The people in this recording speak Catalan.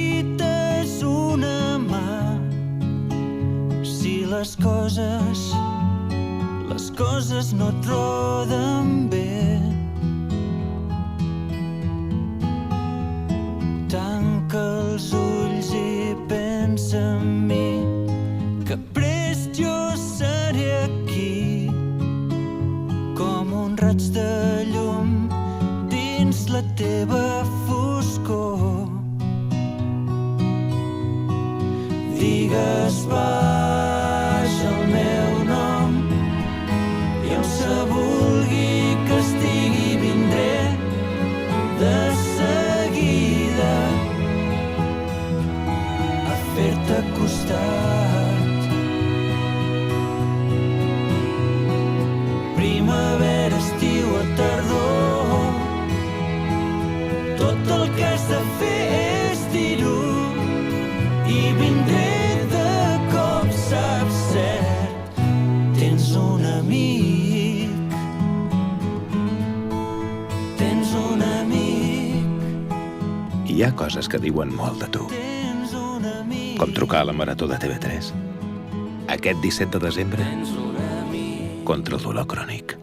necessites una mà. Si les coses no et roden bé, tanca els ulls i pensa en mi, que prest jo seré aquí, com un raig de llum dins la teva foscor. Digues baix el meu nom i on se vulgui que estigui vindré de seguida a fer-te costat. Primavera, estiu o tardor, tot el que has de fer és dir-ho i vindré de cop, saps cert, tens un amic, tens un amic. Hi ha coses que diuen molt de tu, Tens un amic, com trucar a la Marató de TV3 aquest 17 de desembre contra el dolor crònic.